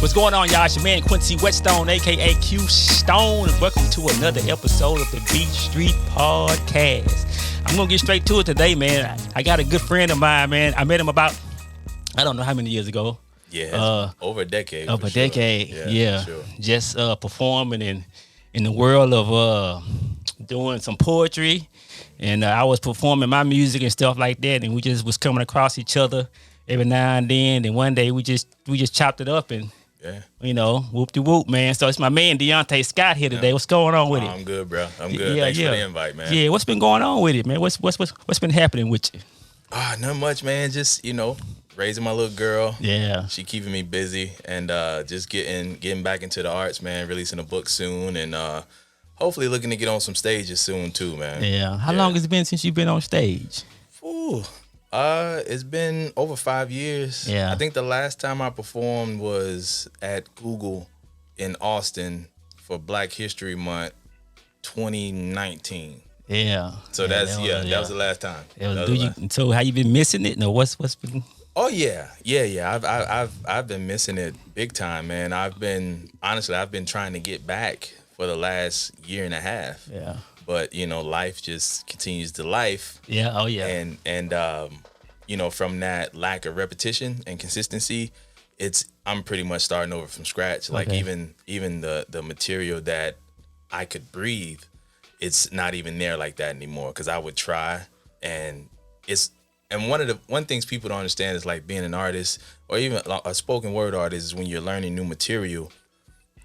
What's going on, y'all? It's your man Quincy Whetstone, aka Q Stone, and welcome to another episode of the BeatStreet Podcast. I'm gonna get straight to it today, man. I got a good friend of mine, man. I met him about, I don't know how many years ago. Yeah, over a decade. Over a decade, yeah. Sure. Just performing in the world of doing some poetry, and I was performing my music and stuff like that, and we just was coming across each other every now and then. And one day we just chopped it up and. Yeah. You know, whoop-de-whoop, man. So it's my man Deonte Scott here today. What's going on with it? I'm good, bro. I'm good. Yeah, Thanks for the invite, man. Yeah, what's been going on with it, man? What's been happening with you? Not much, man. Just, raising my little girl. Yeah. She keeping me busy and just getting back into the arts, man. Releasing a book soon and hopefully looking to get on some stages soon too, man. Yeah. How long has it been since you've been on stage? Ooh. It's been over 5 years. Yeah. I think the last time I performed was at Google in Austin for Black History Month 2019. Yeah. So that was the last time. So how you been missing it? No, what's been? Oh yeah. I've been missing it big time, man. I've been trying to get back for the last year and a half. Yeah. But life just continues to life. Yeah. Oh yeah. And from that lack of repetition and consistency, I'm pretty much starting over from scratch. Like even the material that I could breathe, it's not even there like that anymore. Because I would try, and one things people don't understand is like being an artist or even a spoken word artist is when you're learning new material,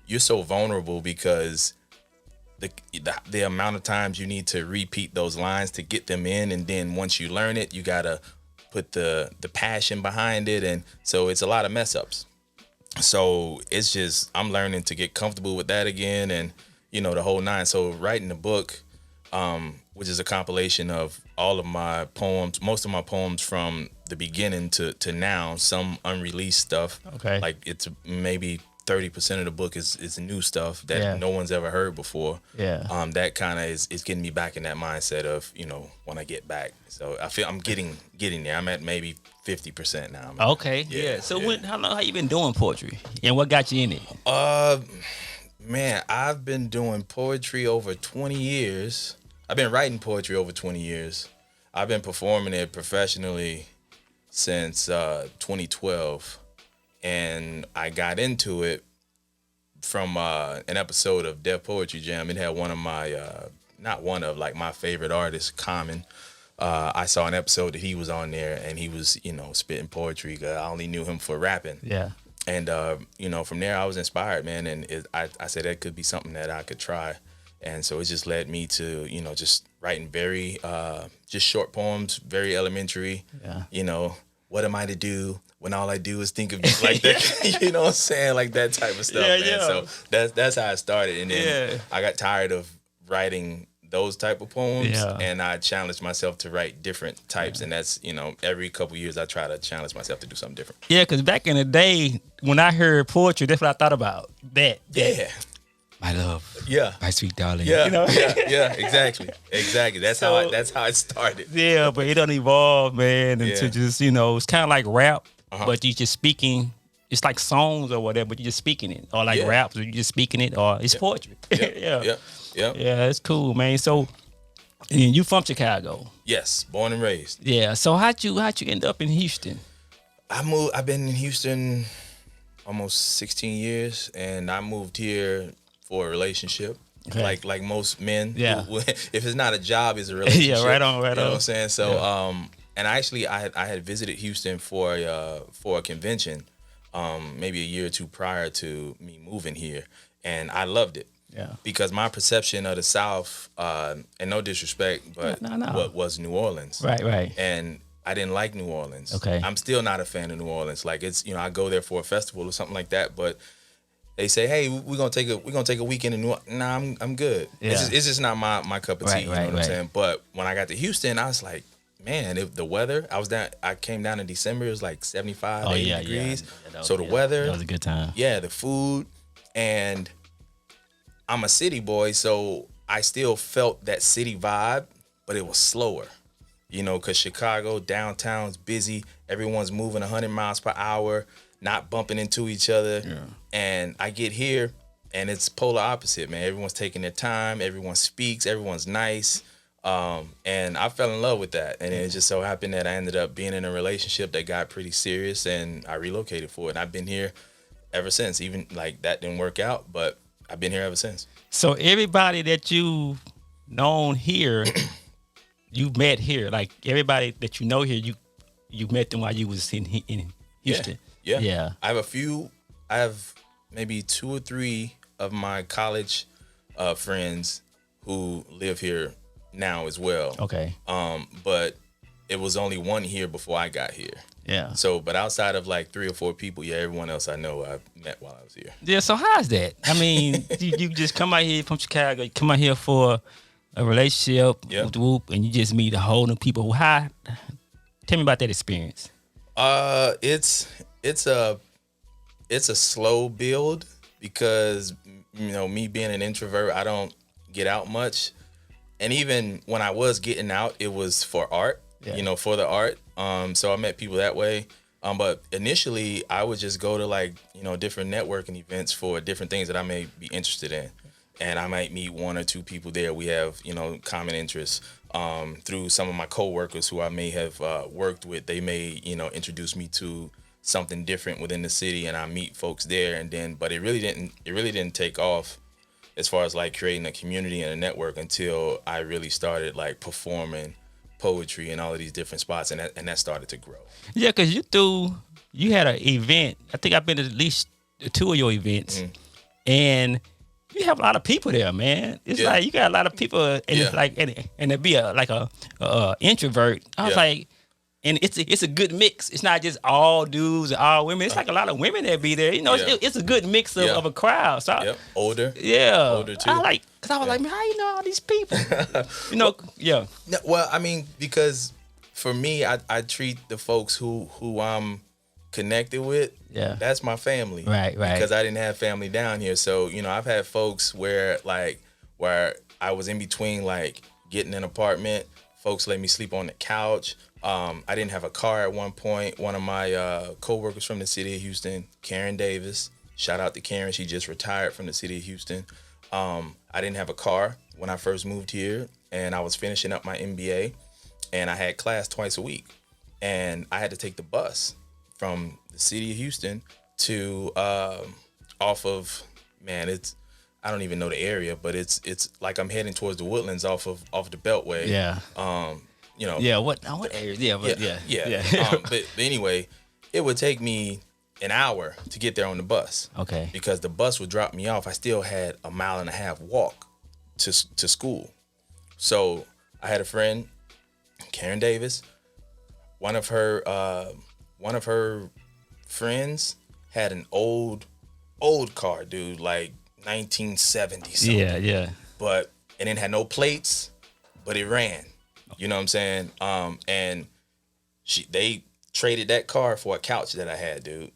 you're so vulnerable because the amount of times you need to repeat those lines to get them in, and then once you learn it, you gotta put the passion behind it, and so it's a lot of mess ups. So it's just I'm learning to get comfortable with that again, and the whole nine. So writing the book, which is a compilation of all of my poems, most of my poems from the beginning to now, some unreleased stuff. Okay, like it's maybe 30% of the book is new stuff that no one's ever heard before. Yeah. That kind of is getting me back in that mindset of, when I get back. So I feel I'm getting there. I'm at maybe 50% now. Okay. Yeah. So how you been doing poetry? And what got you in it? Man, I've been doing poetry over 20 years. I've been writing poetry over 20 years. I've been performing it professionally since 2012. And I got into it from an episode of Def Poetry Jam. It had one of my, my favorite artists, Common. I saw an episode that he was on there, and he was, spitting poetry. I only knew him for rapping. Yeah. And, from there, I was inspired, man. And I said that could be something that I could try. And so it just led me to, just writing very, just short poems, very elementary. Yeah. What am I to do when all I do is think of you like that? You know what I'm saying? Like that type of stuff, man. Yeah. So that's how I started. And then I got tired of writing those type of poems, and I challenged myself to write different types. And that's, every couple years I try to challenge myself to do something different. Yeah, because back in the day, when I heard poetry, that's what I thought about. That. My love. Yeah. My sweet darling. Yeah. Yeah, exactly. That's how it started. Yeah, but it done evolve, man, into just, it's kind of like rap, but you just speaking. It's like songs or whatever, but you're just speaking it. Or like raps, or you're just speaking it, or it's poetry. Yeah, it's cool, man. So, and you from Chicago? Yes, born and raised. Yeah. So how'd you end up in Houston? I've been in Houston almost 16 years, and I moved here for a relationship. Okay. Like most men. Yeah. If it's not a job, it's a relationship. Yeah, right on. You know what I'm saying? So, and actually, I had visited Houston for a convention, maybe a year or two prior to me moving here, and I loved it. Yeah. Because my perception of the South, and no disrespect, but what was New Orleans. Right. And I didn't like New Orleans. Okay. I'm still not a fan of New Orleans. Like it's, I go there for a festival or something like that, but they say, hey, we're gonna take a weekend in New Orleans. Nah, I'm good. Yeah. It's just not my cup of tea. You know what I'm saying? But when I got to Houston, I was like, man, if the weather, I came down in December, it was like 75, 80 degrees. Yeah. So the weather. That was a good time. Yeah, the food. And I'm a city boy, so I still felt that city vibe, but it was slower. Because Chicago, downtown's busy. Everyone's moving 100 miles per hour. not bumping into each other. Yeah. And I get here, and it's polar opposite, man. Everyone's taking their time. Everyone speaks. Everyone's nice. And I fell in love with that. And it just so happened that I ended up being in a relationship that got pretty serious, and I relocated for it. And I've been here ever since. Even like that didn't work out, but I've been here ever since. So everybody that you known here, you met here. Like everybody that you know here, you met them while you was in Houston. Yeah. I have maybe 2 or 3 of my college friends who live here now as well. Okay. But it was only one here before I got here. Yeah. So, but outside of like 3 or 4 people, everyone else I know I've met while I was here. Yeah. So how's that? I mean, you just come out here from Chicago, you come out here for a relationship, whoop, and you just meet a whole new people. Tell me about that experience. It's a slow build because me being an introvert, I don't get out much, and even when I was getting out, it was for art. For the art. So I met people that way. But initially, I would just go to different networking events for different things that I may be interested in. And I might meet 1 or 2 people there. We have, common interests. Through some of my coworkers who I may have worked with, they may, introduce me to something different within the city, and I meet folks there. But it really didn't take off as far as like creating a community and a network until I really started like performing poetry in all of these different spots, and that started to grow. Yeah, because you had an event. I think I've been to at least 2 of your events, and you have a lot of people there, man. It's like you got a lot of people, and it's like, and to be a introvert, I was like, and it's a good mix. It's not just all dudes and all women. It's like a lot of women that be there. It's a good mix of a crowd. So older too. Because I was like, man, how you know all these people? Well, I mean, because for me, I treat the folks who I'm connected with, that's my family. Right. Because I didn't have family down here. So, I've had folks where I was in between, like, getting an apartment. Folks let me sleep on the couch. I didn't have a car at one point. One of my co-workers from the city of Houston, Karen Davis, shout out to Karen. She just retired from the city of Houston. I didn't have a car when I first moved here, and I was finishing up my MBA, and I had class twice a week. And I had to take the bus from the city of Houston to off of, I don't even know the area, but it's like I'm heading towards the Woodlands off the Beltway. Yeah. What area? But anyway, it would take me an hour to get there on the bus. Okay. Because the bus would drop me off. I still had a 1.5 mile walk to school. So I had a friend, Karen Davis. One of her friends had an old car, dude, like 1970 something. Yeah. But and it had no plates, but it ran. You know what I'm saying? And they traded that car for a couch that I had, dude.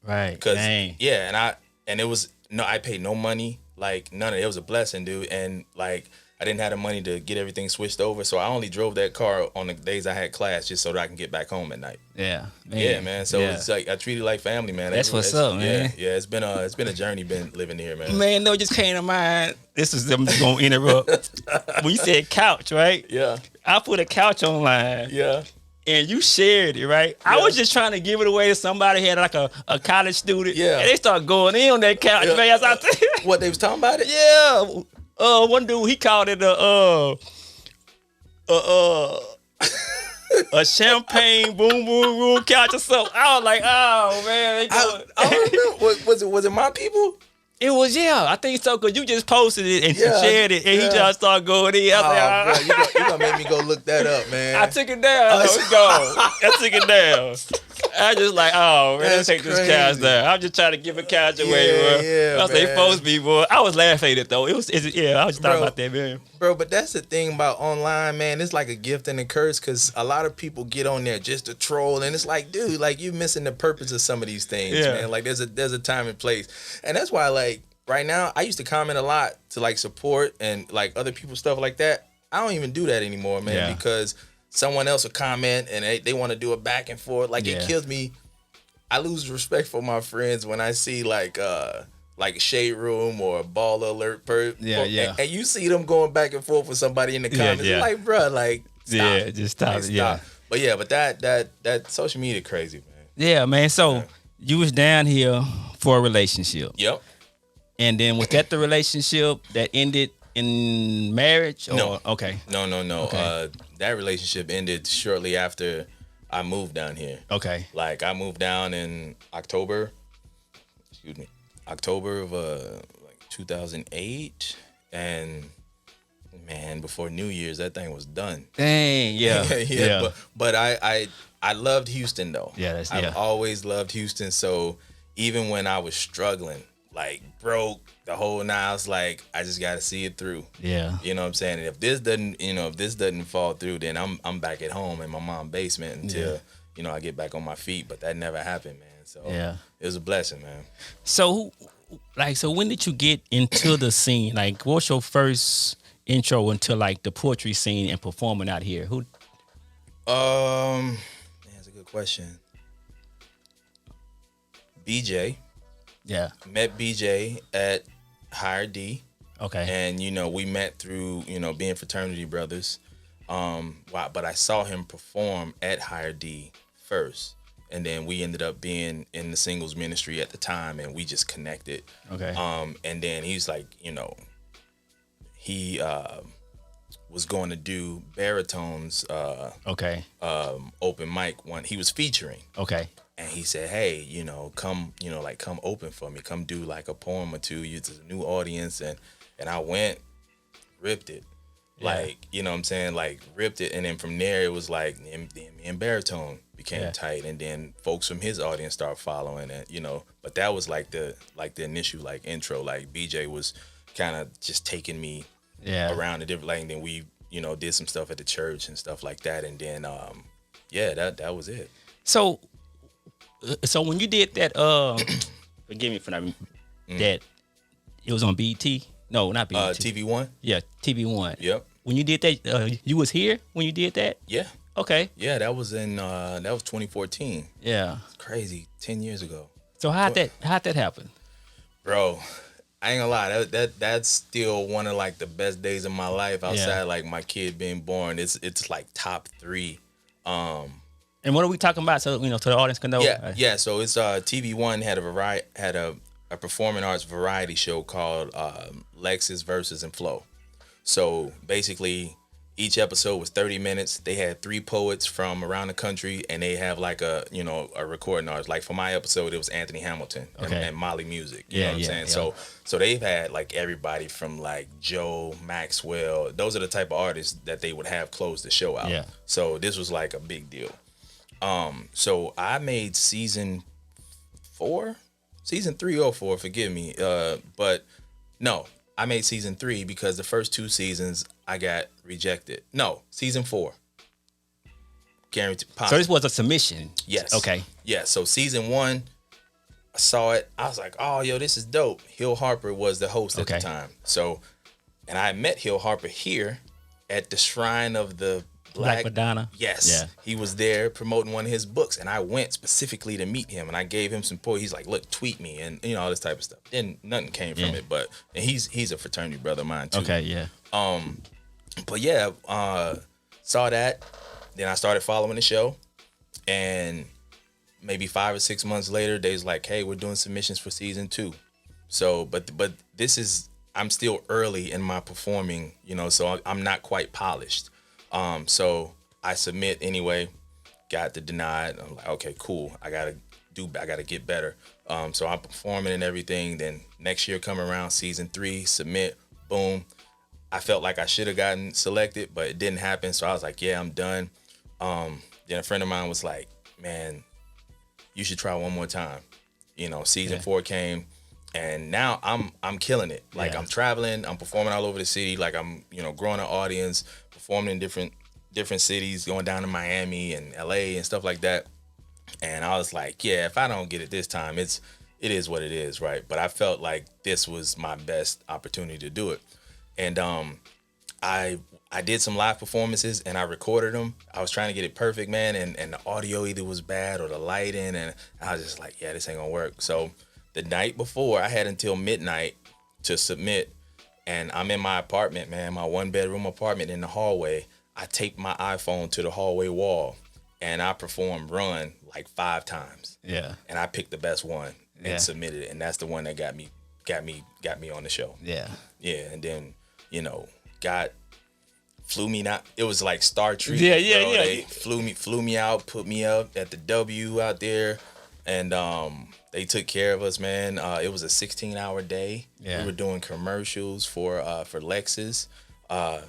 Right. And it was I paid no money, like none of it. It was a blessing, dude. And like I didn't have the money to get everything switched over, so I only drove that car on the days I had class just so that I can get back home at night. Yeah, man. Yeah, man. So it's like I treat it like family, man. That's what's up, man. Yeah. It's been a journey living here, man. Man, no, it just came to mind. I'm just gonna interrupt. When you said couch, right? Yeah. I put a couch online. Yeah. And you shared it, right? Yeah. I was just trying to give it away to somebody who had like a college student. Yeah. And they started going in on that couch, man. What, they was talking about it? Yeah. One dude, he called it a champagne boom boom room couch or something. I was like, oh man. I don't know. Was it my people? It was, I think so, because you just posted it and shared it, and he just started going in. I was like, you're going to make me go look that up, man. I took it down. It's gone. I took it down. I just like, oh, man, let's take this couch down. I'm just trying to give a couch away, bro. Yeah, I was like, folks be, boy. I was laughing at it, though. I was just talking about that, man. Bro, but that's the thing about online, man. It's like a gift and a curse, because a lot of people get on there just to troll, and it's like, dude, like, you're missing the purpose of some of these things, man. Like, there's a time and place. And that's why, like, right now, I used to comment a lot to, like, support and, like, other people's stuff like that. I don't even do that anymore, man, because someone else will comment and they want to do a back and forth. Like, it kills me. I lose respect for my friends when I see like Shade Room or Ball Alert and you see them going back and forth with somebody in the comments. You're like, bro, like stop. Yeah, just stop. Like, stop. But that social media crazy, man. Yeah, man. So you was down here for a relationship. Yep. And then was that the relationship that ended in marriage? Or? No. Okay. No. Okay. That relationship ended shortly after I moved down here. Okay. Like I moved down in October of 2008, and man, before New Year's that thing was done. Dang, yeah. But I loved Houston though. I've always loved Houston. So even when I was struggling, like broke the whole night, I was like, I just got to see it through. Yeah. You know what I'm saying? And if this doesn't fall through, then I'm back at home in my mom's basement until I get back on my feet. But that never happened, man. So it was a blessing, man. So when did you get into the scene? Like, what's your first intro into like the poetry scene and performing out here? Who? Man, that's a good question. BJ. Yeah. Met BJ at Higher D. Okay. And we met through being fraternity brothers. But I saw him perform at Higher D first, and then we ended up being in the singles ministry at the time, and we just connected. Okay. And then he's like, he was going to do Baritone's open mic one. He was featuring. Okay. And he said, hey, come open for me. Come do like a poem or two. It's a new audience. And I went, ripped it. Yeah. Like, you know what I'm saying? Like, ripped it. And then from there, it was like, me and Baritone became tight. And then folks from his audience started following it, But that was like the initial like intro. Like, BJ was kind of just taking me around the different, like, and then we, did some stuff at the church and stuff like that. And then, that was it. So when you did that, forgive me for that, that it was on BT. No, not BT. TV1. Yeah, TV1. Yep. When you did that, you was here when you did that. Yeah. Okay. Yeah, that was 2014. Yeah. It's crazy, 10 years ago. So how'd that happen, bro? I ain't gonna lie, that's still one of like the best days of my life. Outside like my kid being born, it's like top 3. And what are we talking about? So so the audience can know. Yeah. So it's TV1 had a performing arts variety show called Lexus Verses and Flow. So basically, each episode was 30 minutes. They had 3 poets from around the country, and they have like a recording artist. Like for my episode, it was Anthony Hamilton and Molly Music. You know what I'm saying? Yeah. So they've had like everybody from like Joe Maxwell. Those are the type of artists that they would have close the show out. Yeah. So this was like a big deal. So I made season 3 or 4, forgive me. But no, I made season 3 because the first 2 seasons I got rejected. No, season 4. Guaranteed. So this was a submission. Yes. Okay. Yeah. So season 1, I saw it. I was like, oh, yo, this is dope. Hill Harper was the host at the time. So, and I met Hill Harper here at the Shrine of the Black Madonna. Yes. Yeah. He was there promoting one of his books, and I went specifically to meet him, and I gave him some poetry. He's like, look, tweet me, and all this type of stuff. Then nothing came from it, and he's a fraternity brother of mine too. Okay, yeah. But yeah, saw that. Then I started following the show, and maybe 5 or 6 months later, they was like, hey, we're doing submissions for season 2. So, but this is, I'm still early in my performing, so I'm not quite polished. So I submit anyway, got the denied. I'm like, okay, cool. I gotta get better. So I'm performing and everything. Then next year come around, season 3, submit, boom. I felt like I should have gotten selected, but it didn't happen. So I was like, yeah, I'm done. Then a friend of mine was like, man, you should try one more time. Season 4 came, and now I'm killing it. Like I'm traveling, I'm performing all over the city. Like I'm, growing an audience, performing in different cities, going down to Miami and LA and stuff like that. And I was like, yeah, if I don't get it this time, it is what it is, right? But I felt like this was my best opportunity to do it. And I I did some live performances and I recorded them. I was trying to get it perfect, man, and the audio either was bad or the lighting, and I was just like, yeah, this ain't gonna work. So the night before, I had until midnight to submit, and I'm in my apartment, man, my 1-bedroom apartment in the hallway. I taped my iPhone to the hallway wall, and I performed Run like 5 times. Yeah. And I picked the best one and submitted it, and that's the one that got me on the show. Yeah. Yeah, and then flew me out. It was like Star Trek. Yeah. They flew me out, put me up at the W out there, and they took care of us, man. It was a 16-hour day. Yeah. We were doing commercials for Lexus.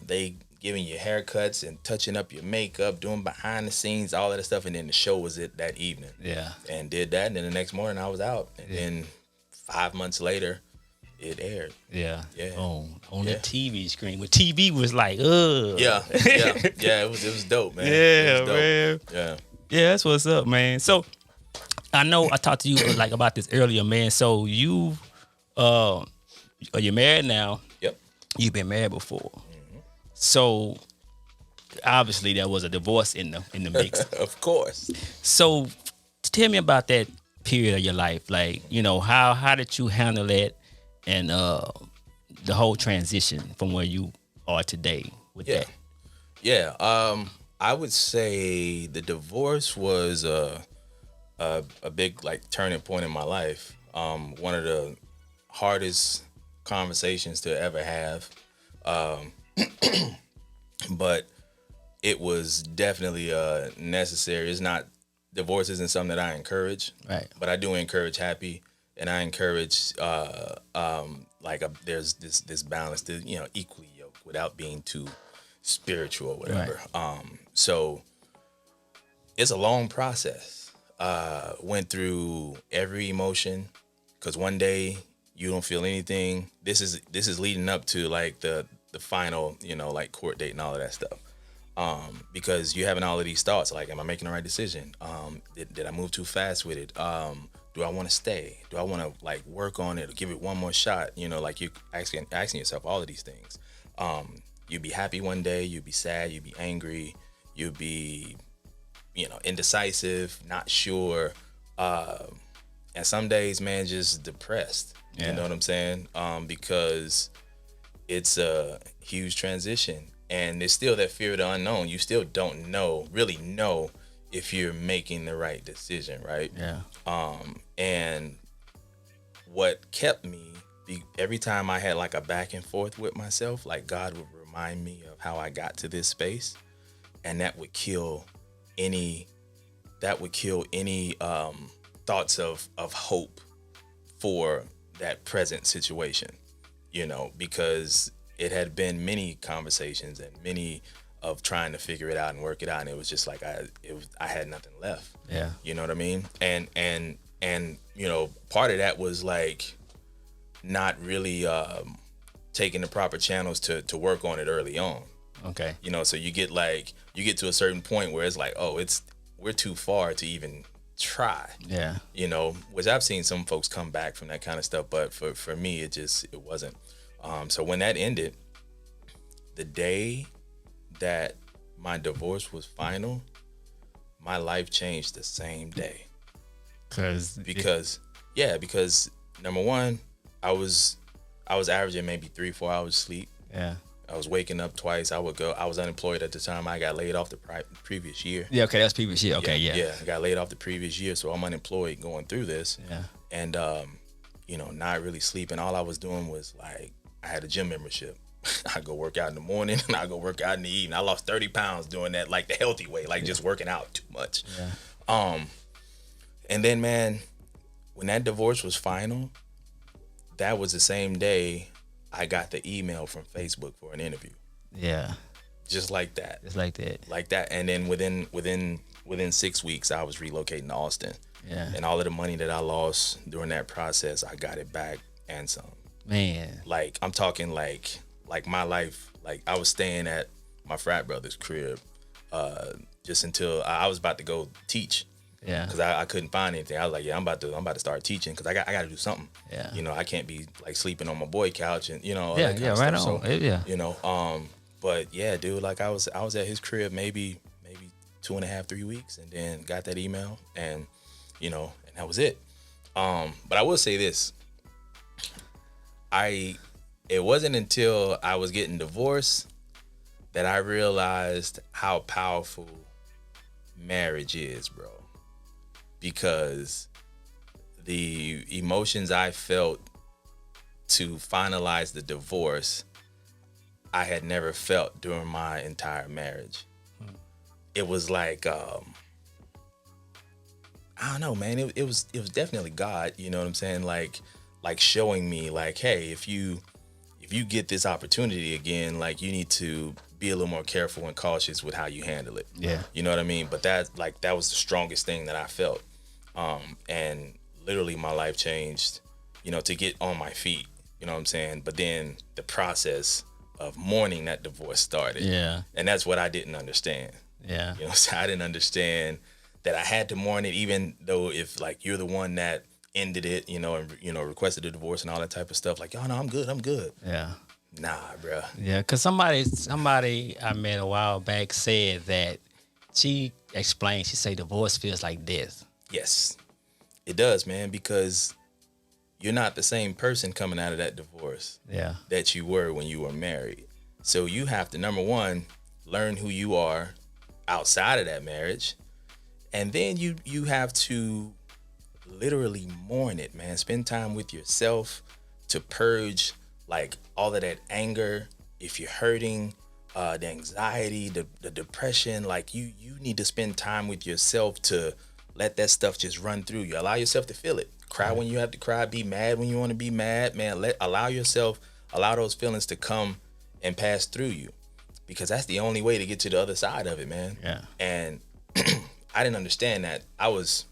They giving you haircuts and touching up your makeup, doing behind the scenes, all of that stuff, and then the show was it that evening. Yeah. And did that, and then the next morning I was out, and then 5 months later, it aired. Yeah. Yeah. On the TV screen. When TV was like, ugh. Yeah. It was dope, man. Yeah, dope. man. Yeah. Yeah, that's what's up, man. So I know I talked to you like about this earlier, man. So you're married now. Yep. You've been married before. Mm-hmm. So obviously there was a divorce in the mix. Of course. So tell me about that period of your life. Like, how did you handle that? And the whole transition from where you are today with that. Yeah. I would say the divorce was a big like turning point in my life. One of the hardest conversations to ever have. But it was definitely necessary. Divorce isn't something that I encourage. Right. But I do encourage happy. And I encourage, there's this balance to, equally yoked without being too spiritual or whatever. Right. So it's a long process. Went through every emotion, because one day you don't feel anything. This is leading up to like the final, like court date and all of that stuff. Because you're having all of these thoughts, like, am I making the right decision? Did I move too fast with it? Do I want to stay? Do I want to like work on it or give it one more shot? Like you asking yourself all of these things. You'd be happy one day, you'd be sad, you'd be angry, you'd be, indecisive, not sure. And some days, man, just depressed. Yeah. You know what I'm saying? Because it's a huge transition, and there's still that fear of the unknown. You still don't really know if you're making the right decision, right? Yeah. And what kept me, every time I had like a back and forth with myself, like God would remind me of how I got to this space, and that would kill any thoughts of hope for that present situation, because it had been many conversations and many of trying to figure it out and work it out, and it was just like I had nothing left. Yeah. You know what I mean? And part of that was like not really taking the proper channels to work on it early on. Okay. So you get to a certain point where it's like, oh, we're too far to even try. Yeah. Which I've seen some folks come back from that kind of stuff, but for me it wasn't. So when that ended, the day that my divorce was final, my life changed the same day. Because number one, I was averaging maybe 3-4 hours sleep. Yeah. I was waking up twice. I was unemployed at the time. I got laid off the previous year. Yeah, okay, that's previous year. Okay, yeah. Yeah, I got laid off the previous year, so I'm unemployed going through this. Yeah. And not really sleeping. All I was doing was like, I had a gym membership. I go work out in the morning and I go work out in the evening. I lost 30 pounds doing that like the healthy way, like just working out too much. Yeah. And then, man, when that divorce was final, that was the same day I got the email from Facebook for an interview. Yeah. Just like that. Just like that. Like that. And then within 6 weeks, I was relocating to Austin. Yeah. And all of the money that I lost during that process, I got it back and some. Man. Like, I'm talking like my life, like I was staying at my frat brother's crib just until I was about to go teach. Yeah. Because I couldn't find anything. I was like, yeah, I'm about to start teaching because I got to do something. Yeah. I can't be like sleeping on my boy couch and, all yeah, that kind yeah, of right stuff. on. So, But yeah, dude, like I was at his crib maybe 2.5, 3 weeks, and then got that email, and and that was it. But I will say this. It wasn't until I was getting divorced that I realized how powerful marriage is, bro. Because the emotions I felt to finalize the divorce, I had never felt during my entire marriage. It was like, I don't know, man. It was definitely God. You know what I'm saying? Like showing me, like, hey, if you get this opportunity again, like, you need to be a little more careful and cautious with how you handle it. Yeah. You know what I mean? But that was the strongest thing that I felt. And literally my life changed, to get on my feet. You know what I'm saying? But then the process of mourning that divorce started. Yeah. And that's what I didn't understand. Yeah. So I didn't understand that I had to mourn it, even though if like you're the one that ended it, and requested a divorce and all that type of stuff. Like, oh no, I'm good. Yeah. Nah, bro. Yeah, because somebody I met a while back said that she explained. She said divorce feels like death. Yes, it does, man. Because you're not the same person coming out of that divorce. Yeah. That you were when you were married. So you have to, number one, learn who you are outside of that marriage, and then you have to literally mourn it, man. Spend time with yourself to purge like all of that anger. If you're hurting, the anxiety, the depression, like you need to spend time with yourself to let that stuff just run through you. Allow yourself to feel it. Cry when you have to cry. Be mad when you want to be mad, man. Allow those feelings to come and pass through you, because that's the only way to get to the other side of it, man. Yeah. And I didn't understand that. I was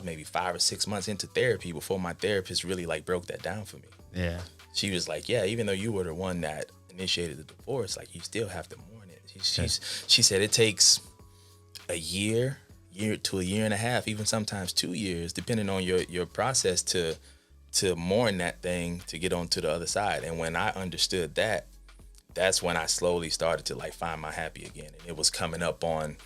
maybe 5 or 6 months into therapy before my therapist really like broke that down for me. Yeah. She was like, yeah, even though you were the one that initiated the divorce, like you still have to mourn it. She said it takes a year to a year and a half, even sometimes 2 years, depending on your process to mourn that thing to get on to the other side. And when I understood that, that's when I slowly started to like find my happy again. And it was coming up on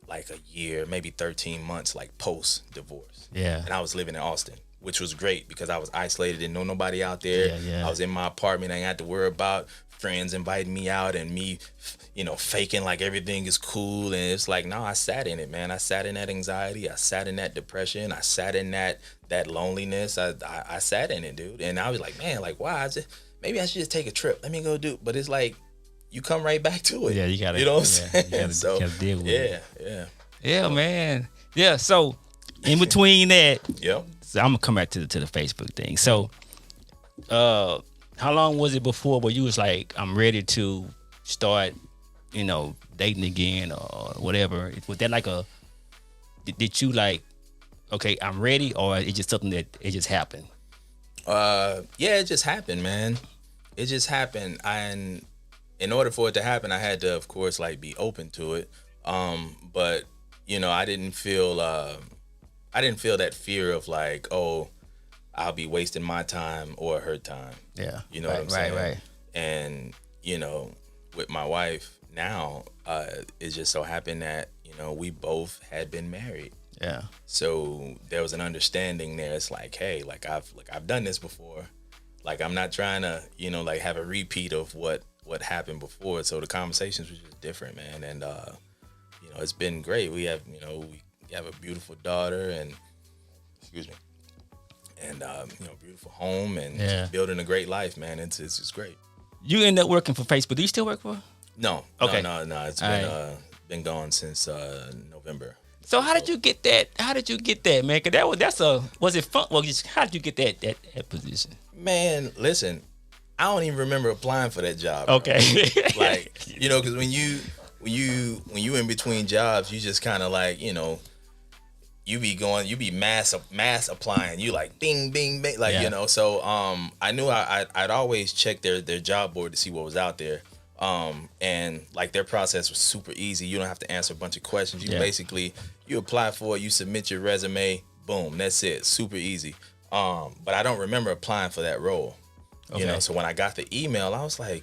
like a year, maybe 13 months, like post divorce. Yeah. And I was living in Austin, which was great because I was isolated, didn't know nobody out there. Yeah. I was in my apartment. I didn't have to worry about friends inviting me out and me, faking like everything is cool. And it's like, no, I sat in it, man. I sat in that anxiety. I sat in that depression. I sat in that loneliness. I sat in it, dude. And I was like, man, like, why? Maybe I should just take a trip. Let me go do. But it's like, you come right back to it. Yeah, you gotta. You know what I'm saying? You gotta deal with it. Yeah. Yeah, man. Yeah. So in between that, Yep. so I'm gonna come back to the Facebook thing. So, how long was it before where you was like, I'm ready to start, dating again or whatever? Was that like did you like, okay, I'm ready, or it's just something that it just happened? Yeah, it just happened, man. It just happened. And in order for it to happen, I had to, of course, like be open to it. But I didn't feel that fear of like, oh, I'll be wasting my time or her time. Yeah. You know what I'm saying? Right. And, with my wife now, it just so happened that, we both had been married. Yeah. So there was an understanding there. It's like, hey, like I've done this before. Like I'm not trying to, like have a repeat of what happened before. So the conversations were just different, man. And it's been great. We have, we have a beautiful daughter and beautiful home and building a great life, man. It's great. You end up working for Facebook. Do you still work for? No. Okay. No. It's been gone since November. So how did you get that? How did you get that, man? Cause was it fun? Well, how did you get that position? Man, listen, I don't even remember applying for that job. Bro. Okay. Like, because when you in between jobs, you just kind of like, you be mass applying. You like bing, bing, bing, like, So I knew I'd always check their job board to see what was out there. And like their process was super easy. You don't have to answer a bunch of questions. You apply for it, you submit your resume, boom, that's it. Super easy. But I don't remember applying for that role. Okay. So when I got the email, I was like,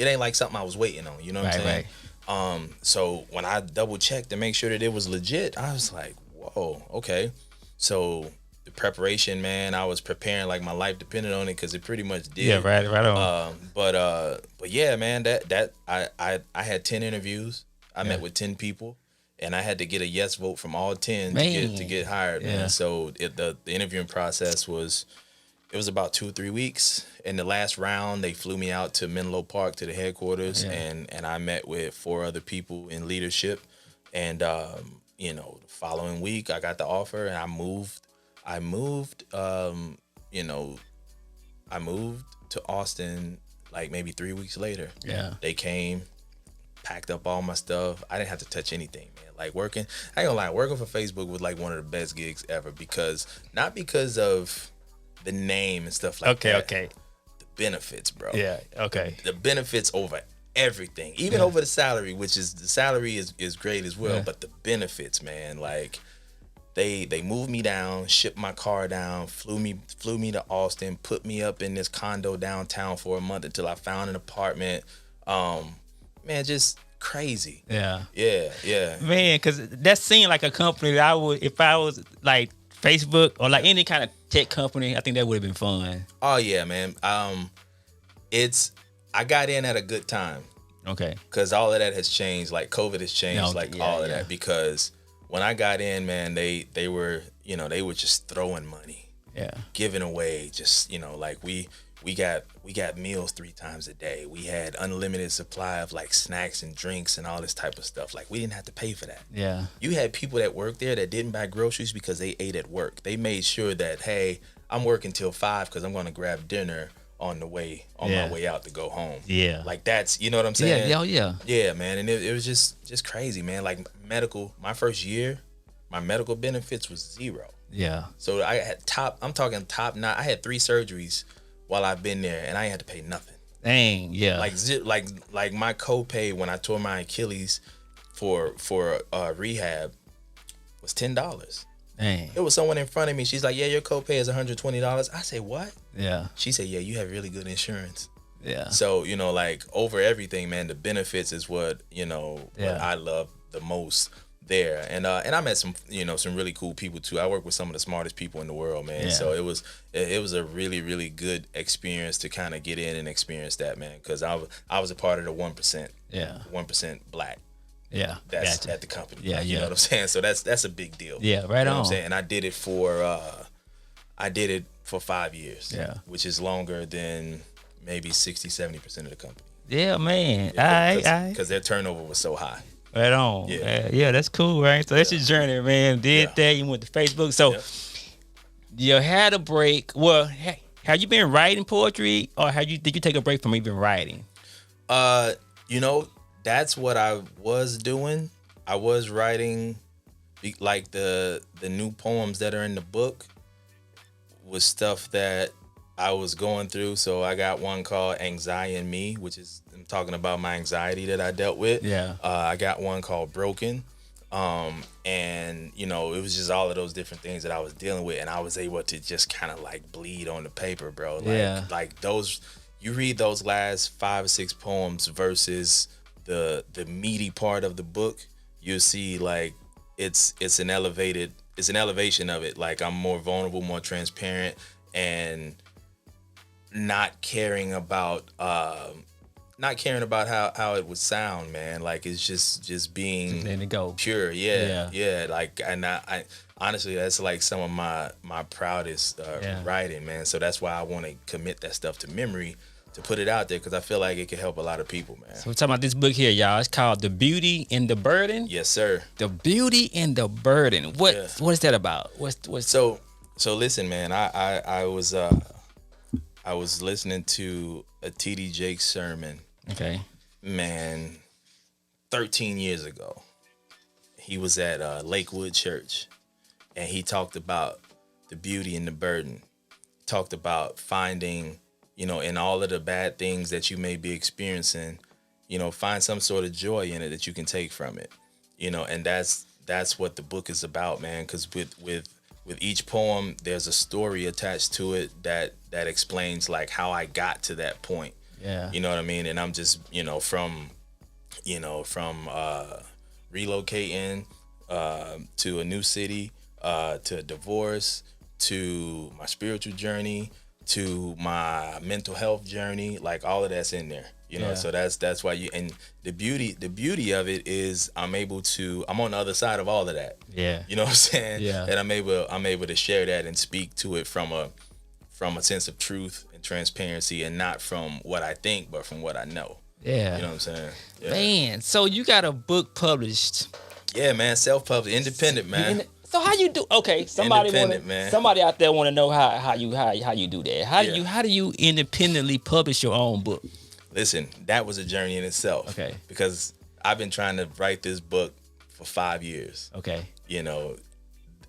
it ain't like something I was waiting on. You know what I'm saying? Right. So when I double checked to make sure that it was legit, I was like, whoa, okay. So the preparation, man, I was preparing like my life depended on it because it pretty much did. Yeah, right on. But yeah, man, that I had 10 interviews. I met with 10 people, and I had to get a yes vote from all 10 to get hired, man. So the interviewing process was about 2 or 3 weeks. In the last round, they flew me out to Menlo Park to the headquarters, and I met with 4 other people in leadership. And you know, the following week, I got the offer, and I moved. I moved to Austin like maybe 3 weeks later. Yeah. They came, packed up all my stuff. I didn't have to touch anything, man. Like working, I ain't gonna lie, working for Facebook was like one of the best gigs ever not because of the name and stuff like that. Okay. The benefits, bro. Yeah. Okay. The benefits over everything, even over the salary, which is the salary is great as well. But the benefits, man, like they moved me down, shipped my car down, flew me to Austin, put me up in this condo downtown for a month until I found an apartment. Man, just crazy. Yeah. Yeah. Man, because that seemed like a company that I would, if I was like Facebook or like any kind of tech company, I think that would have been fun. Oh yeah, man. I got in at a good time. Okay. Because all of that has changed. Like COVID has changed all of that. Because when I got in, man, they were just throwing money. Yeah. Giving away just, like we got meals 3 times a day. We had unlimited supply of like snacks and drinks and all this type of stuff. Like we didn't have to pay for that. Yeah. You had people that worked there that didn't buy groceries because they ate at work. They made sure that, hey, I'm working till 5 because I'm going to grab dinner on my way out to go home. Yeah. Like that's, you know what I'm saying? Yeah. Yeah, man. And it was just crazy, man. Like my first year, my medical benefits was 0. Yeah. So I had I'm talking top 9. I had 3 surgeries while I've been there, and I ain't had to pay nothing. Dang, yeah. Like my copay when I tore my Achilles for rehab was $10. Dang. It was someone in front of me. She's like, "Yeah, your copay is $120." I say, "What?" Yeah. She said, "Yeah, you have really good insurance." Yeah. So like over everything, man, the benefits is what what I love the most there. And I met some some really cool people too. I work with some of the smartest people in the world, man. Yeah. So it was a really, really good experience to kind of get in and experience that, man, because I was a part of the 1%. Yeah. 1% black. Yeah. That's at the company. Yeah. You know what I'm saying? So that's a big deal. Yeah, right on. You know what I'm saying? And I did it for 5 years. Yeah. Which is longer than maybe 60-70% of the company. Yeah, man. Because their turnover was so high. Right on. Yeah, that's cool, right? So that's your journey, man. That, you went to Facebook. So you had a break. Well, have you been writing poetry, or did you take a break from even writing? That's what I was doing. I was writing, like the new poems that are in the book was stuff that I was going through. So I got one called Anxiety and Me, which is I'm talking about my anxiety that I dealt with. Yeah. I got one called Broken. And it was just all of those different things that I was dealing with, and I was able to just kind of like bleed on the paper, bro. Like those, you read those last 5 or 6 poems versus the meaty part of the book, you'll see like it's an elevation of it. Like I'm more vulnerable, more transparent, and not caring about how it would sound, man. Like it's just being pure. Yeah. Like, and I honestly, that's like some of my proudest writing, man. So that's why I want to commit that stuff to memory, to put it out there, because I feel like it can help a lot of people, man. So we're talking about this book here, y'all. It's called The Beauty and the Burden. Yes, sir. The Beauty and the Burden. What is that about? What's so listen, man. I was listening to a TD Jakes sermon. Okay. Man, 13 years ago, he was at Lakewood Church, and he talked about the beauty and the burden. Talked about finding, in all of the bad things that you may be experiencing, find some sort of joy in it that you can take from it. And that's what the book is about, man. Because with each poem, there's a story attached to it that explains like how I got to that point. Yeah. You know what I mean? And I'm just, from relocating to a new city, to a divorce, to my spiritual journey, to my mental health journey, like all of that's in there. So that's why and the beauty of it is I'm on the other side of all of that. Yeah. You know what I'm saying? Yeah. And I'm able to share that and speak to it from a sense of truth and transparency, and not from what I think, but from what I know. Yeah. You know what I'm saying? Yeah. Man, so you got a book published. Yeah, man, self-published, independent, man. So how you do? Okay, somebody out there want to know how you do that. How do you independently publish your own book? Listen, that was a journey in itself. Okay. Because I've been trying to write this book for 5 years. Okay.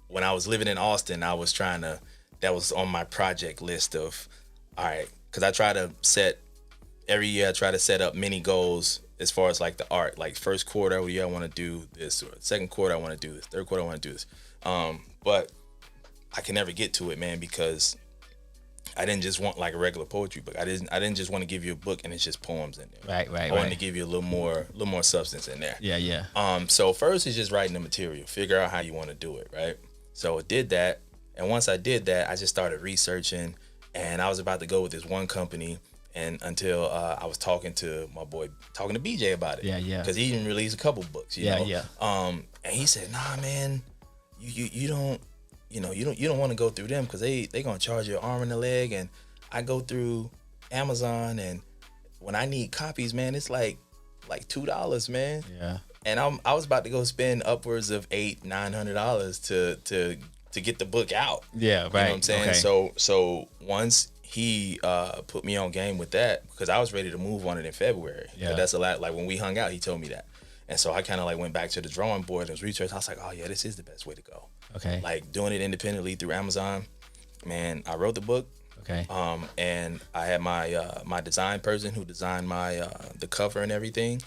When I was living in Austin, that was on my project list of, all right, because every year I try to set up mini goals as far as like the art, like first quarter, I want to do this, or second quarter, I want to do this, third quarter, I want to do this. But I can never get to it, man, because I didn't just want like a regular poetry book. I didn't just want to give you a book and it's just poems in there. Right. I wanted to give you a little more substance in there. Yeah. So first is just writing the material, figure out how you want to do it, right? So I did that, and once I did that, I just started researching, and I was about to go with this one company, and until I was talking to BJ about it. Yeah. Because he even released a couple books. You know? And he said, "Nah, man, you don't." You don't want to go through them because they gonna charge you an arm and a leg, and I go through Amazon, and when I need copies, man, it's like $2, man. Yeah. And I was about to go spend upwards of $800-900 to get the book out. Yeah, right. You know what I'm saying? Okay. So once he put me on game with that, because I was ready to move on it in February. Yeah. That's a lot. Like when we hung out, he told me that. And so I kind of like went back to the drawing board and was researching. I was like, oh yeah, this is the best way to go. Okay. Like doing it independently through Amazon. Man, I wrote the book. Okay. And I had my design person who designed my the cover and everything.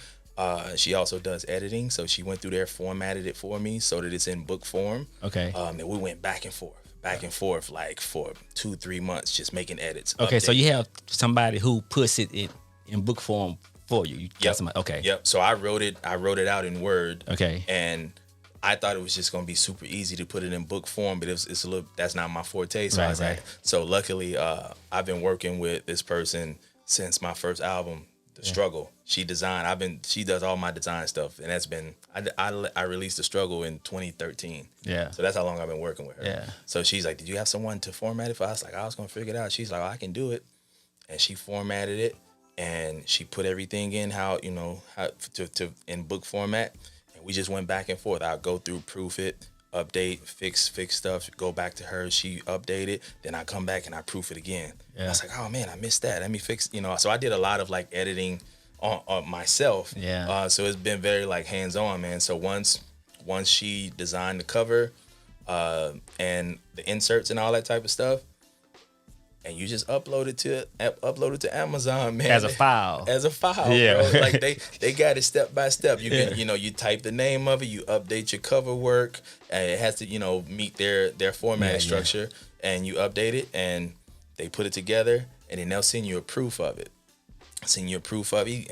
She also does editing, so she went through there, formatted it for me so that it's in book form. Okay. And we went back and forth like for 2-3 months, just making edits. Okay, updates. so you have somebody who puts it in book form for you. You got somebody. Okay. Yep. So I wrote it out in Word. Okay. And I thought it was just gonna be super easy to put it in book form, but it's a little, that's not my forte. So I was like, so luckily, I've been working with this person since my first album, The Struggle. She does all my design stuff, and that's been, I released The Struggle in 2013. Yeah. So that's how long I've been working with her. Yeah. So she's like, did you have someone to format it for? I was like, I was gonna figure it out. She's like, oh, I can do it, and she formatted it, and she put everything in how to in book format. We just went back and forth. I'll go through, proof it, update, fix stuff, go back to her. She updated. Then I come back and I proof it again. Yeah. I was like, oh man, I missed that. Let me fix. So I did a lot of like editing on myself. Yeah. So it's been very like hands on, man. So once she designed the cover, and the inserts and all that type of stuff, and you just upload it to Amazon, man. As a file. Yeah. Bro. Like they got it step by step. You can, you type the name of it, you update your cover work, and it has to, meet their format structure, and you update it, and they put it together, and then they'll send you a proof of it. And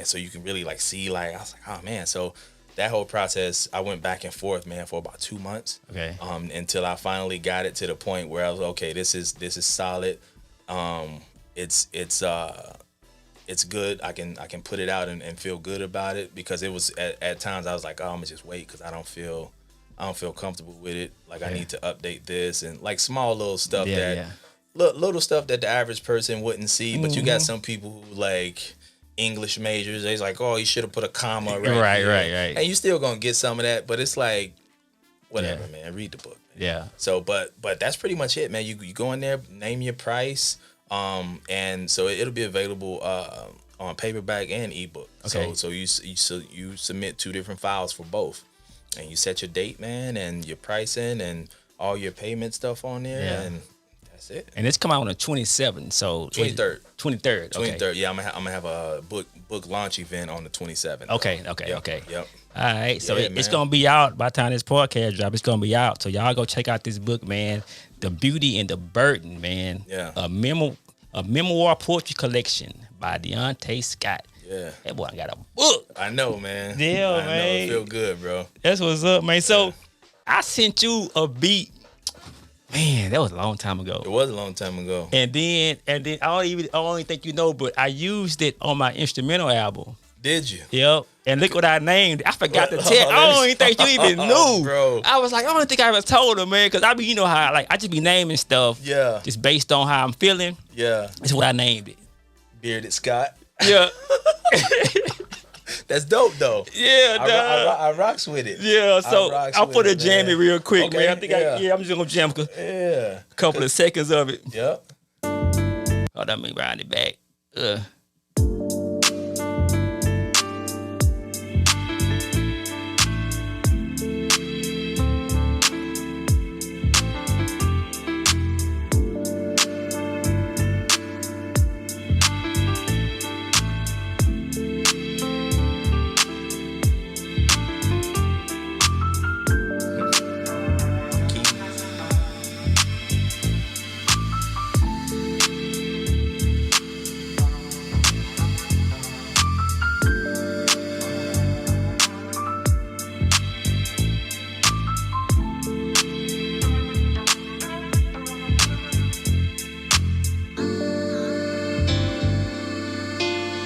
so you can really like see, like, I was like, oh man. So that whole process, I went back and forth, man, for about 2 months. Okay. Until I finally got it to the point where I was okay, this is solid. It's good. I can put it out and feel good about it, because it was at times I was like, oh, I'm gonna just wait because I don't feel comfortable with it. Like I need to update this, and like small little stuff little stuff that the average person wouldn't see. But you got some people who like English majors. They're like, oh, you should have put a comma right here. And you still gonna get some of that, but it's like whatever, man. Read the book. Yeah. So, but that's pretty much it, man. You go in there, name your price, and so it'll be available on paperback and ebook. Okay. So you submit 2 different files for both, and you set your date, man, and your pricing and all your payment stuff on there, and that's it. And it's come out on the 27th, so 23rd. 23rd. Okay. 23rd. Yeah, I'm gonna have a book launch event on the 27th. Okay. Yep. All right, so Yeah, it's man. gonna be out by the time this podcast drop. It's gonna be out, so y'all go check out this book, man. The Beauty and the Burden, man. Yeah. A memoir poetry collection by Deonte Scott. Yeah. That boy got a book. I know, man. Yeah, I man. know. It feel good, bro. That's what's up, man. So I sent you a beat. Man, that was a long time ago. It was a long time ago. And then I don't even think you know, but I used it on my instrumental album. Did you? Yep. And look what I named it. I forgot to tell. I don't even think you even knew. Bro. I was like, I don't think I ever told him, man, because you know how I just be naming stuff. Yeah. Just based on how I'm feeling. Yeah. That's what I named it. Bearded Scott. Yeah. That's dope, though. Yeah, I rocks with it. Yeah, so I'll put a jam it real quick, Okay, man. I think I'm just gonna jam Yeah. a couple of seconds of it. Yep. Hold on, let me round it back.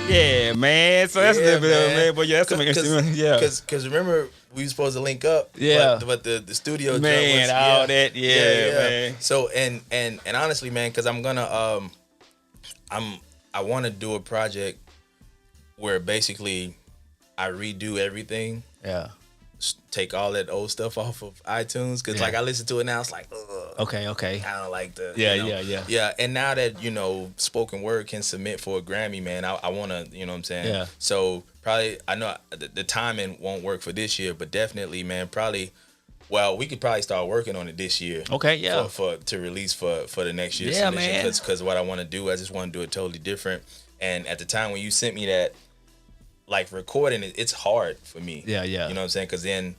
Yeah, man. So that's a little bit of it, man. But yeah, that's some instrument. Yeah. Because remember, we were supposed to link up. Yeah. But the studio man, job all was, that. Yeah, man. So and honestly, man, because I'm gonna I want to do a project where basically I redo everything. Yeah. Take all that old stuff off of iTunes because like I listen to it now, it's like Okay. I don't like the Yeah. And now that spoken word can submit for a Grammy, man, I want to, you know what I'm saying. Yeah. So probably I know the timing won't work for this year, but definitely, man, probably. Well, we could probably start working on it this year. Okay, yeah. For to release for the next year's Yeah, submission. man. Because what I want to do, I just want to do it totally different. And at the time when you sent me that, like recording it, it's hard for me. Yeah. You know what I'm saying? Because then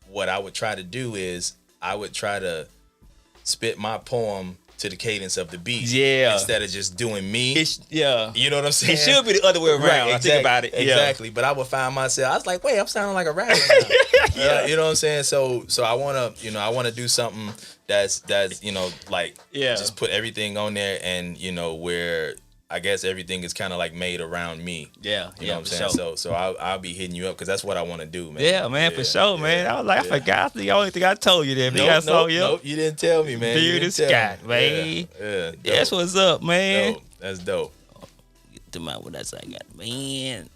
what I would try to do is I would try to spit my poem to the cadence of the beat. Yeah. Instead of just doing me. Yeah. You know what I'm saying? It should be the other way around. Right, I think about it. Exactly. But I would find myself, I was like, wait, I'm sounding like a rapper now. You know what I'm saying? So I wanna, I wanna do something that's like just put everything on there and where I guess everything is kind of like made around me. Yeah. You know what I'm saying? Sure. So I'll be hitting you up because that's what I want to do, man. Yeah, man, for sure, man. I was like, I forgot the only thing I told you that. Nope, you didn't tell me, man. Bearded Scott, man. Yeah, that's what's up, man. Dope. That's dope. Get to my what else I got, man.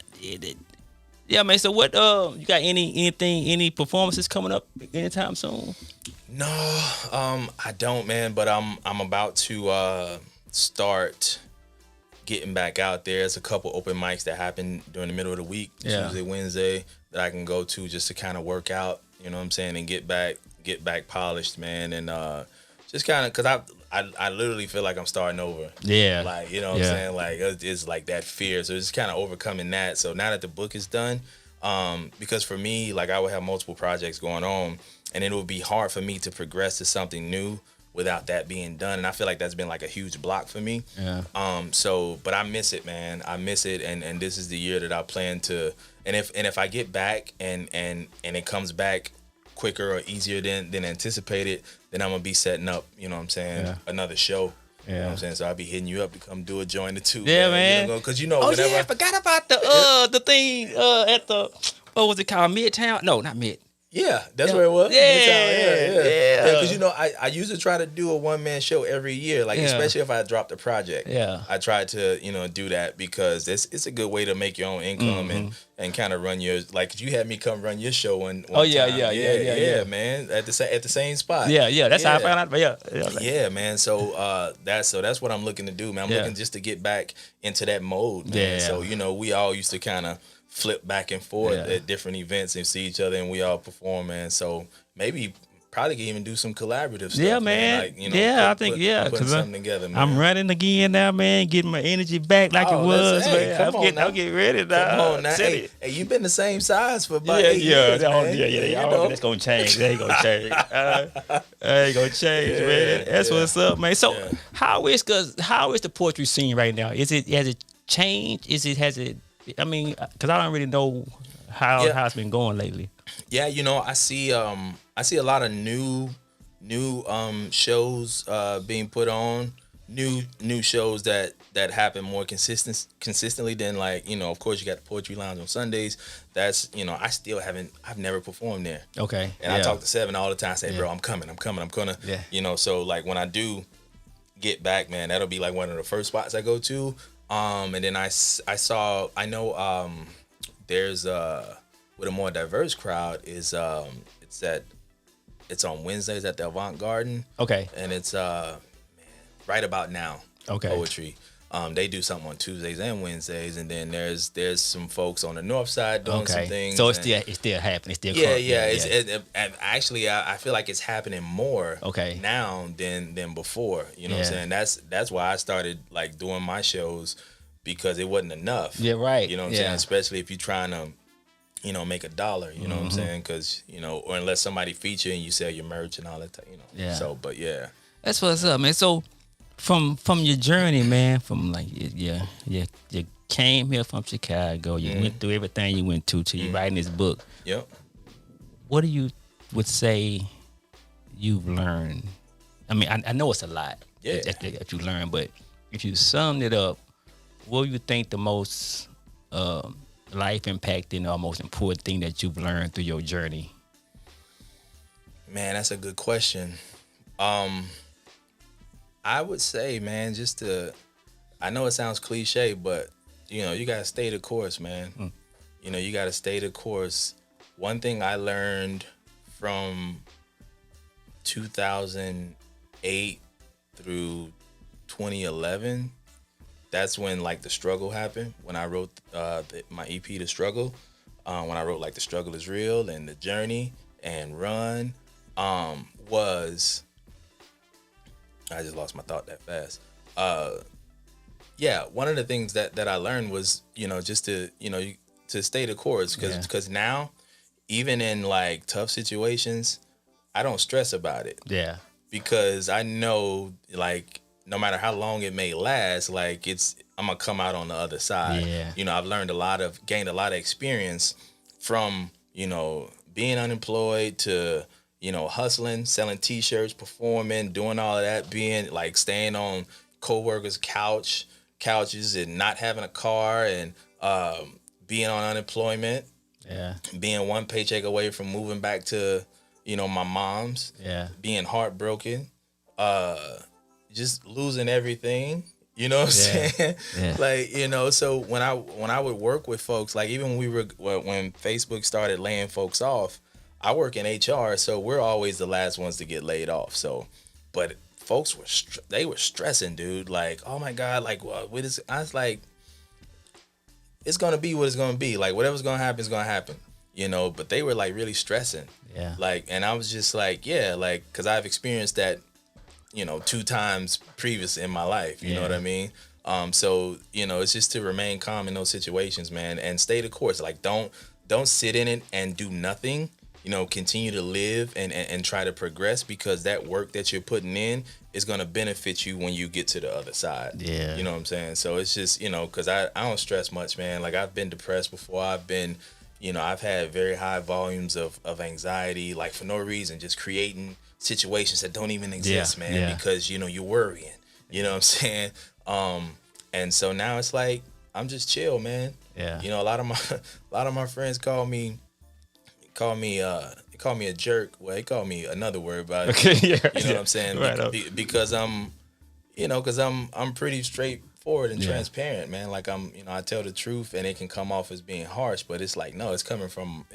Yeah, man. So what? You got any performances coming up anytime soon? No, I don't, man. But I'm about to start getting back out there. There's a couple open mics that happen during the middle of the week, Tuesday, Wednesday, that I can go to just to kind of work out, you know what I'm saying, and get back polished, man, and just kind of, because I literally feel like I'm starting over. Yeah. Like, you know what I'm saying, like it's like that fear, so it's kind of overcoming that. So now that the book is done, because for me, like I would have multiple projects going on, and it would be hard for me to progress to something new without that being done. And I feel like that's been like a huge block for me. Yeah. But I miss it, man. I miss it. And this is the year that I plan to, and if I get back and it comes back quicker or easier than anticipated, then I'm gonna be setting up, you know what I'm saying, another show. You know what I'm saying? So I'll be hitting you up to come do a joint or two. Yeah, man. Because whenever I forgot about the thing at the what was it called? Midtown? No, not Mid. Yeah, that's where it was. Yeah. Because I usually try to do a one-man show every year, like especially if I dropped a project. Yeah, I try to do that because it's a good way to make your own income and kind of run your, like you had me come run your show one time. Yeah, man, at the same spot. Yeah, that's how I found out. But yeah, man. So that's what I'm looking to do, man. I'm looking just to get back into that mode, man. Yeah. So we all used to kind of flip back and forth at different events and see each other, and we all perform, man. So maybe probably can even do some collaborative stuff. Yeah, man. Like, I think putting something together, man. I'm running again now, man. Getting my energy back like it was. Man. I'm getting ready now. Come on now. Hey, you've been the same size for about 8 years, man. That's gonna change. That ain't gonna change. That ain't gonna change, man. That's what's up, man. So how is the poetry scene right now? Has it changed? Has it? I mean, because I don't really know how it's been going lately. Yeah, I see a lot of new shows being put on, new shows that happen more consistently than, like, of course you got the Poetry Lounge on Sundays. That's, I've never performed there. Okay. And I talk to Seven all the time, say, bro, I'm gonna. Yeah. So like when I do get back, man, that'll be like one of the first spots I go to. And then I know there's with a more diverse crowd is it's on Wednesdays at the Avant Garden. Okay. And it's right about now. Okay. Poetry. They do something on Tuesdays and Wednesdays, and then there's some folks on the north side doing some things. So it's still happening. It's still Actually, I feel like it's happening more now than before. You know what I'm saying? That's why I started like doing my shows, because it wasn't enough. Yeah, right. You know what I'm saying? Especially if you're trying to, make $1. You know what I'm saying? Because or unless somebody feature and you sell your merch and all that. Yeah. So, but yeah. That's what's up, man. So from your journey, man, from like you came here from Chicago, you went through everything you went to till you writing this book. Yep. What do you would say you've learned? I mean, I know it's a lot that you learned, but if you summed it up, what do you think the most life impacting or most important thing that you've learned through your journey? Man, that's a good question. I would say, man, I know it sounds cliche, but you gotta stay the course, man. You gotta stay the course. One thing I learned from 2008 through 2011, that's when like the struggle happened. When I wrote my EP, The Struggle, when I wrote like The Struggle Is Real and The Journey and Run, was, I just lost my thought that fast. One of the things that I learned was, just to stay the course, because now, even in like tough situations, I don't stress about it. Yeah. Because I know, like, no matter how long it may last, like I'm gonna come out on the other side. Yeah. I've gained a lot of experience from, being unemployed to, hustling, selling T-shirts, performing, doing all of that, being like staying on coworkers' couches and not having a car, and being on unemployment. Yeah. Being one paycheck away from moving back to, my mom's. Yeah. Being heartbroken. Just losing everything. You know what I'm saying? Yeah. Like, so when I would work with folks, like even when Facebook started laying folks off, I work in HR, so we're always the last ones to get laid off. So, but folks were stressing, dude. Like, oh my God, like, what is? I was like, it's gonna be what it's gonna be. Like, whatever's gonna happen is gonna happen. But they were like really stressing. Yeah. Like, and I was just like, like, because I've experienced that, 2 times previous in my life. You know what I mean? So, it's just to remain calm in those situations, man, and stay the course. Like, don't sit in it and do nothing. Continue to live and try to progress, because that work that you're putting in is going to benefit you when you get to the other side. Yeah. You know what I'm saying? So it's just, because I don't stress much, man. Like, I've been depressed before. I've been, I've had very high volumes of anxiety, like for no reason, just creating situations that don't even exist, man, because, you're worrying. You know what I'm saying? And so now it's like, I'm just chill, man. Yeah. A lot of my friends call me a jerk. Well, they call me another word, but what I'm saying? Right. Because I'm pretty straightforward and transparent, man. Like I tell the truth, and it can come off as being harsh, but it's like, no, it's coming from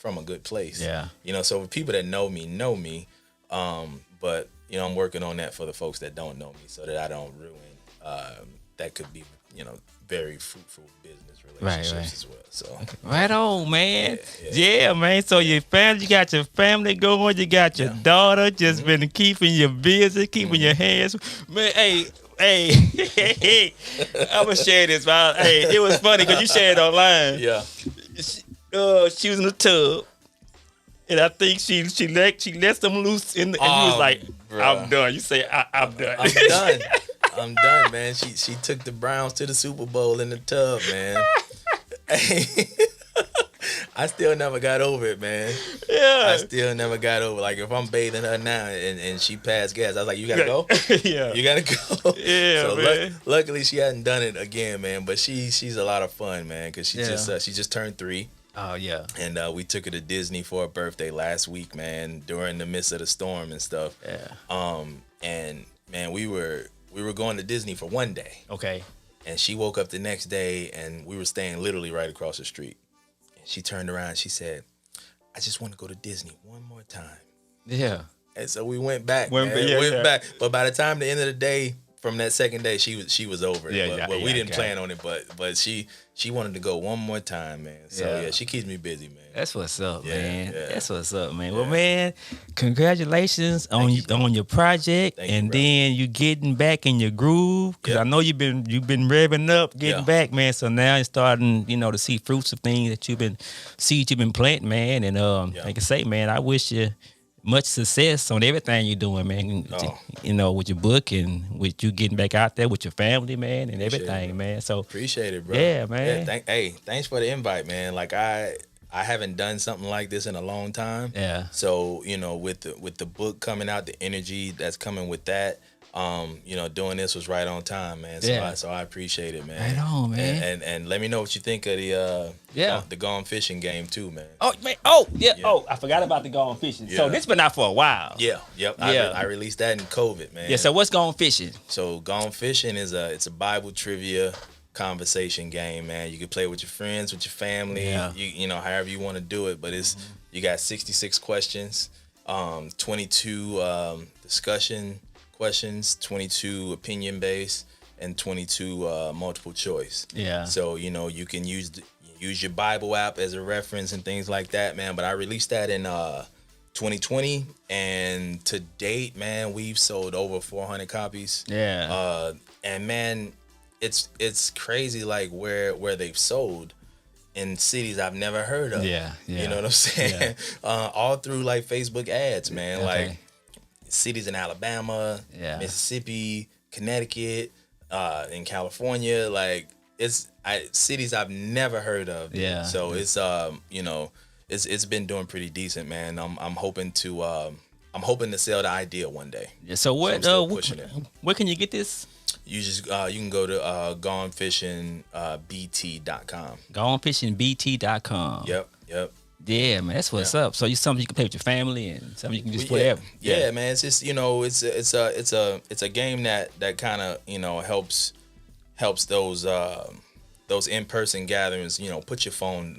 a good place. Yeah. So for people that know me, but I'm working on that for the folks that don't know me, so that I don't ruin that could be, very fruitful business relationships as well. So right on, man. Yeah, man. So you got your family going, you got your daughter just been keeping you busy, keeping your hands. Man, hey, I'm gonna share this, man. Hey, it was funny because you shared it online. Yeah. She was in the tub, and I think she let them loose in the, and you was like, bruh. I'm done. You say I'm done. I'm done, man. She took the Browns to the Super Bowl in the tub, man. I still never got over it, man. Yeah. I still never got over. Like if I'm bathing her now and she passed gas, I was like, "You gotta go." Yeah. You gotta go. Yeah, So man. luckily she hadn't done it again, man. But she's a lot of fun, man, because she just turned 3. Oh yeah. And we took her to Disney for her birthday last week, man, during the midst of the storm and stuff. Yeah. And man, we were going to Disney for one day. Okay. And she woke up the next day and we were staying literally right across the street. And she turned around and she said, "I just want to go to Disney one more time." Yeah. And so we went back. Went back. But by the time the end of the day, from that second day, she was over it. Yeah, but we didn't okay. plan on it. But she wanted to go one more time, man. So yeah, she keeps me busy, man. That's what's up, man. Yeah. That's what's up, man. Well, man, congratulations on your project, Thank you, then you getting back in your groove. Cause I know you've been revving up, getting back, man. So now you're starting, to see fruits of things that seeds you've been planting, man. And like I say, man, I wish you much success on everything you're doing, man. With your book and with you getting back out there with your family, man, and everything, man. So appreciate it, bro. Yeah, man. Yeah, thanks for the invite, man. Like I haven't done something like this in a long time. Yeah. So with the book coming out, the energy that's coming with that, doing this was right on time, man. So I appreciate it, man. Right on, man. And let me know what you think of the Gone Fishing game too, man. Oh man! Oh yeah! Oh, I forgot about the Gone Fishing. Yeah. So this been out for a while. Yeah. Yep. Yeah. I released that in COVID, man. Yeah. So what's Gone Fishing? So Gone Fishing is a Bible trivia conversation game, man. You can play with your friends, with your family, however you want to do it. But you got 66 questions, 22 discussion questions, 22 opinion based, and 22 multiple choice. Yeah. So you can use your Bible app as a reference and things like that, man. But I released that in 2020, and to date, man, we've sold over 400 copies. Yeah. And man, it's crazy, like where they've sold in cities I've never heard of. Yeah. You know what I'm saying? Yeah. All through like Facebook ads, man. Okay. Like cities in Alabama, Mississippi, Connecticut, in California, like cities I've never heard of. Dude. Yeah. So it's it's been doing pretty decent, man. I'm hoping to sell the idea one day. Yeah. So what? I'm still pushing it. Where can you get this? You just you can go to gonefishingbt.com. Gonefishingbt.com. Yep. Yeah, man, that's what's up. So you something you can play with your family and something you can just whatever. Yeah, man. It's just it's a game that kind of helps those in-person gatherings. Put your phone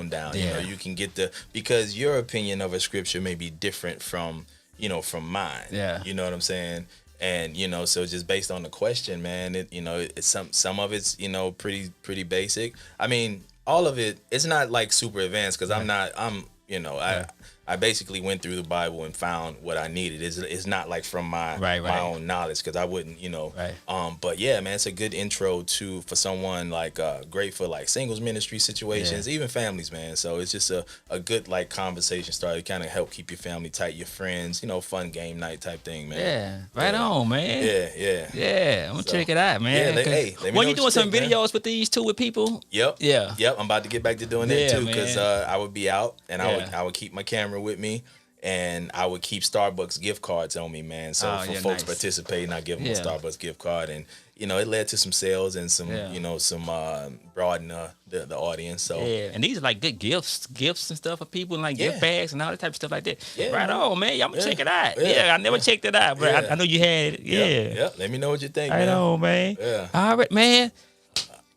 down. Yeah. You can get because your opinion of a scripture may be different from mine. Yeah. You know what I'm saying? And so just based on the question, man, it's some of it's pretty basic. I mean, all of it's not like super advanced because I basically went through the Bible and found what I needed. It's not like from my own knowledge because I wouldn't, Right. But yeah, man, it's a good intro for someone like great for like singles ministry situations, even families, man. So it's just a good like conversation starter to kind of help keep your family tight, your friends, fun game night type thing, man. Yeah, right on, man. Yeah. I'm gonna check it out, man. Yeah, let me know you doing what some think, videos with these two with people? Yep. Yeah. I'm about to get back to doing that too because man. I would be out and I would keep my camera with me. And I would keep Starbucks gift cards on me, man. So for folks participating, I give them a Starbucks gift card, and it led to some sales and some broaden the audience. So and these are like good gifts and stuff for people, and like gift bags and all that type of stuff like that. Yeah, right on, man. Y'all check it out. Yeah. I never checked it out, but I know you had it. Yeah. Let me know what you think. Right man. on, man. Yeah. All right, man.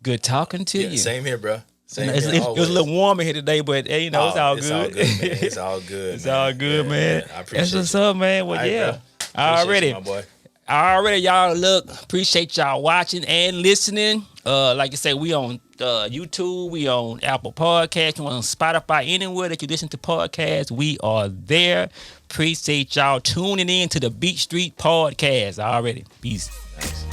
Good talking to you. Same here, bro. It was a little warmer here today, but it's all good. It's all good, man. It's all good. It's all good, man. I appreciate That's what's up, man. Well, right, already, my boy. Already, y'all. Look, appreciate y'all watching and listening. Like I said, we on YouTube, we on Apple Podcasts, we on Spotify, anywhere that you listen to podcasts, we are there. Appreciate y'all tuning in to the BeatStreet Podcast already. Peace. Thanks.